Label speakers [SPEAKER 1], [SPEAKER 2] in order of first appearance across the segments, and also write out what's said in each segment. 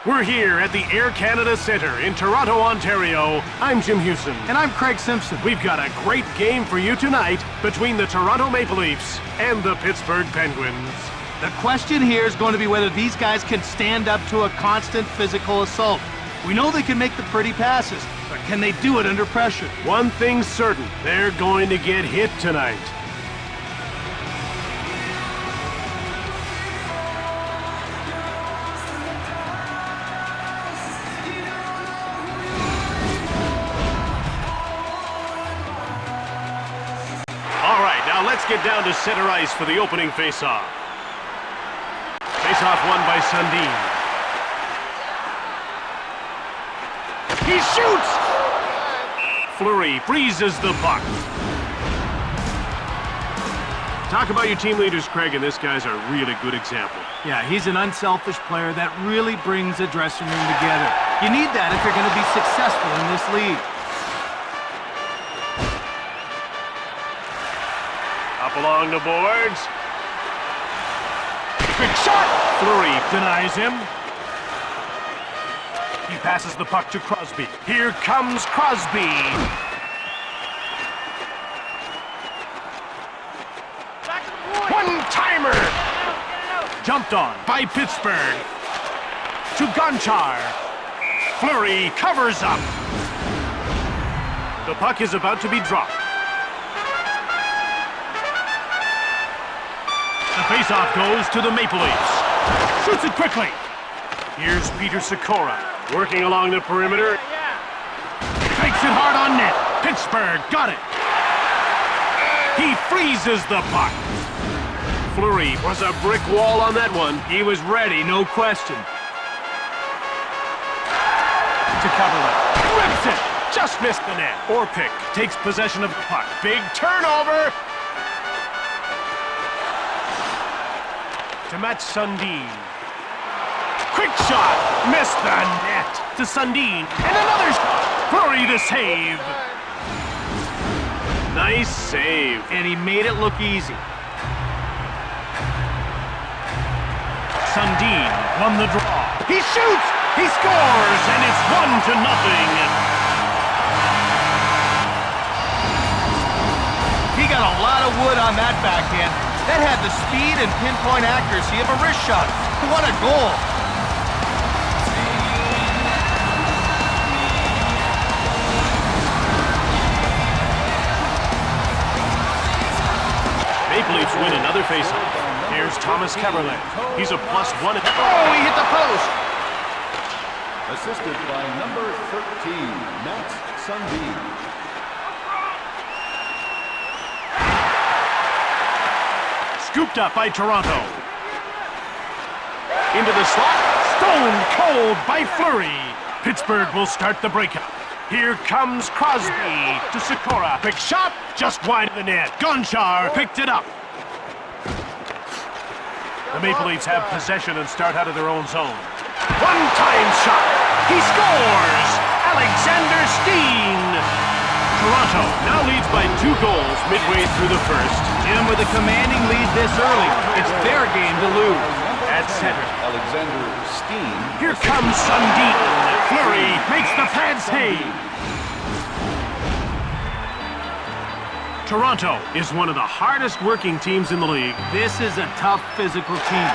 [SPEAKER 1] We're here at the Air Canada Centre in Toronto, Ontario. I'm Jim Hewson.
[SPEAKER 2] And I'm Craig Simpson.
[SPEAKER 1] We've got a great game for you tonight between the Toronto Maple Leafs and the Pittsburgh Penguins.
[SPEAKER 2] The question here is going to be whether these guys can stand up to a constant physical assault. We know they can make the pretty passes, but can they do it under pressure?
[SPEAKER 1] One thing's certain, they're going to get hit tonight. All right, now let's get down to center ice for the opening face-off. Face-off won by Sundin. He shoots! Fleury freezes the puck. Talk about your team leaders, Craig, and this guy's a really good example.
[SPEAKER 2] Yeah, he's an unselfish player that really brings a dressing room together. You need that if you're going to be successful in this league.
[SPEAKER 1] Up along the boards. Quick shot! Fleury denies him. He passes the puck to Crosby. Here comes Crosby. One-timer! Jumped on by Pittsburgh. To Gonchar. Fleury covers up. The puck is about to be dropped. The faceoff goes to the Maple Leafs. Shoots it quickly. Here's Peter Sikora working along the perimeter. Takes it hard on net. Pittsburgh got it. He freezes the puck. Fleury was a brick wall on that one.
[SPEAKER 2] He was ready, no question.
[SPEAKER 1] To Cavalier. Rips it. Just missed the net. Orpik takes possession of the puck. Big turnover. To match Sundin. Quick shot. Missed the net. To Sundin. And another shot. Fleury to save. Nice save.
[SPEAKER 2] And he made it look easy.
[SPEAKER 1] Sundin won the draw. He shoots. He scores. And it's 1-0.
[SPEAKER 2] He got a lot of wood on that backhand. That had the speed and pinpoint accuracy of a wrist shot. What a goal!
[SPEAKER 1] Maple Leafs win another faceoff. Here's Thomas Cavalier. He's a +1.
[SPEAKER 2] Oh, he hit the post!
[SPEAKER 3] Assisted by number 13, Matt Sundin.
[SPEAKER 1] Scooped up by Toronto. Into the slot. Stone cold by Fleury. Pittsburgh will start the breakup. Here comes Crosby to Sikora. Quick shot, just wide of the net. Gonchar picked it up. The Maple Leafs have possession and start out of their own zone. One-time shot. He scores! Alexander Steen! Toronto now leads by 2 goals midway through the first.
[SPEAKER 2] Jim, with a commanding lead this early, it's their game to lose.
[SPEAKER 1] At center.
[SPEAKER 3] Alexander Steen.
[SPEAKER 1] Here comes Sundin. Fleury makes the pad save. Toronto is one of the hardest working teams in the league.
[SPEAKER 2] This is a tough physical team.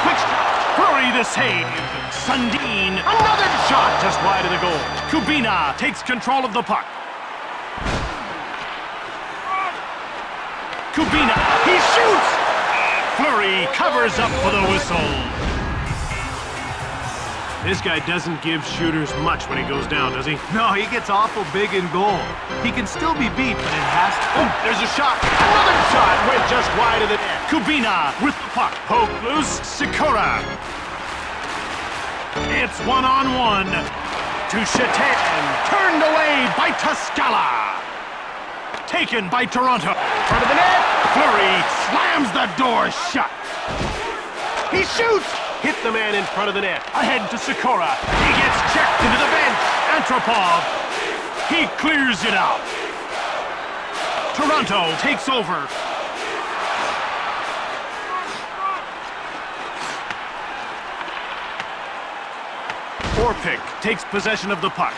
[SPEAKER 1] Quick shot. Fleury the save. Sundin. Another shot just wide of the goal. Kubina takes control of the puck. Kubina, he shoots! Fleury covers up for the whistle. This guy doesn't give shooters much when he goes down, does he?
[SPEAKER 2] No, he gets awful big in goal. He can still be beat, but it has to...
[SPEAKER 1] Oh, there's a shot. Another shot went just wide of the net. Kubina with the puck. Poke loose, Sikora. It's 1-on-1 to Shatan. Turned away by Tuscala. Taken by Toronto. Front of the net. Fleury slams the door shut. He shoots. Hit the man in front of the net. Ahead to Sikora. He gets checked into the bench. Antropov. He clears it out. Toronto takes over. 4 pick takes possession of the puck.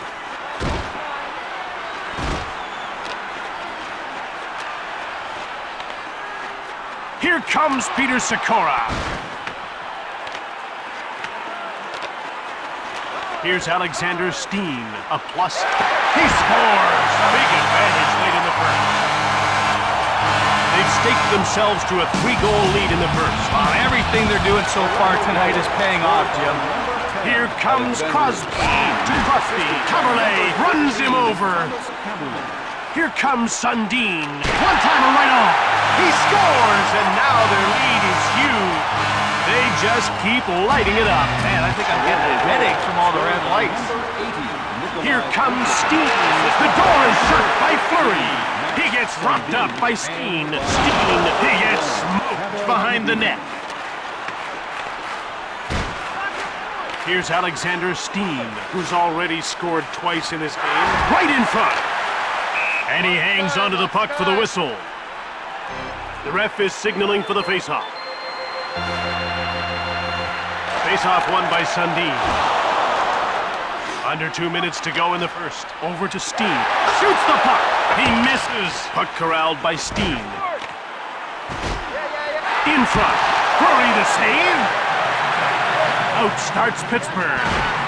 [SPEAKER 1] Here comes Peter Sikora. Here's Alexander Steen, a plus. He scores! Big advantage late in the first. They've staked themselves to a 3-goal lead in the first.
[SPEAKER 2] Everything they're doing so far tonight is paying off, Jim.
[SPEAKER 1] Here comes Crosby to Crosby. Caberlet runs him over. Here comes Sundin. One-timer right on. He scores, and now their lead is huge. They just keep lighting it up.
[SPEAKER 2] Man, I think I'm getting a headache from all the red lights.
[SPEAKER 1] Here comes Steen. The door is shut by Fleury. He gets rocked up by Steen. He gets smoked behind the net. Here's Alexander Steen, who's already scored twice in this game. Right in front. And he hangs onto the puck for the whistle. The ref is signaling for the faceoff. Faceoff won by Sundin. Under 2 minutes to go in the first. Over to Steen. Shoots the puck. He misses. Puck corralled by Steen. In front. Fleury the save. Out starts Pittsburgh.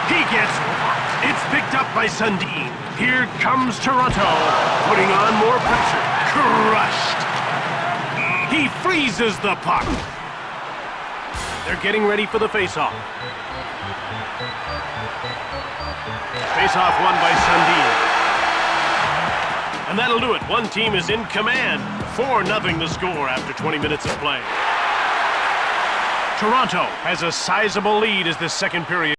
[SPEAKER 1] He gets blocked. It's picked up by Sundin. Here comes Toronto. Putting on more pressure. Crushed. He freezes the puck. They're getting ready for the faceoff. Faceoff won by Sundin. And that'll do it. One team is in command. 4-0 the score after 20 minutes of play. Toronto has a sizable lead as this second period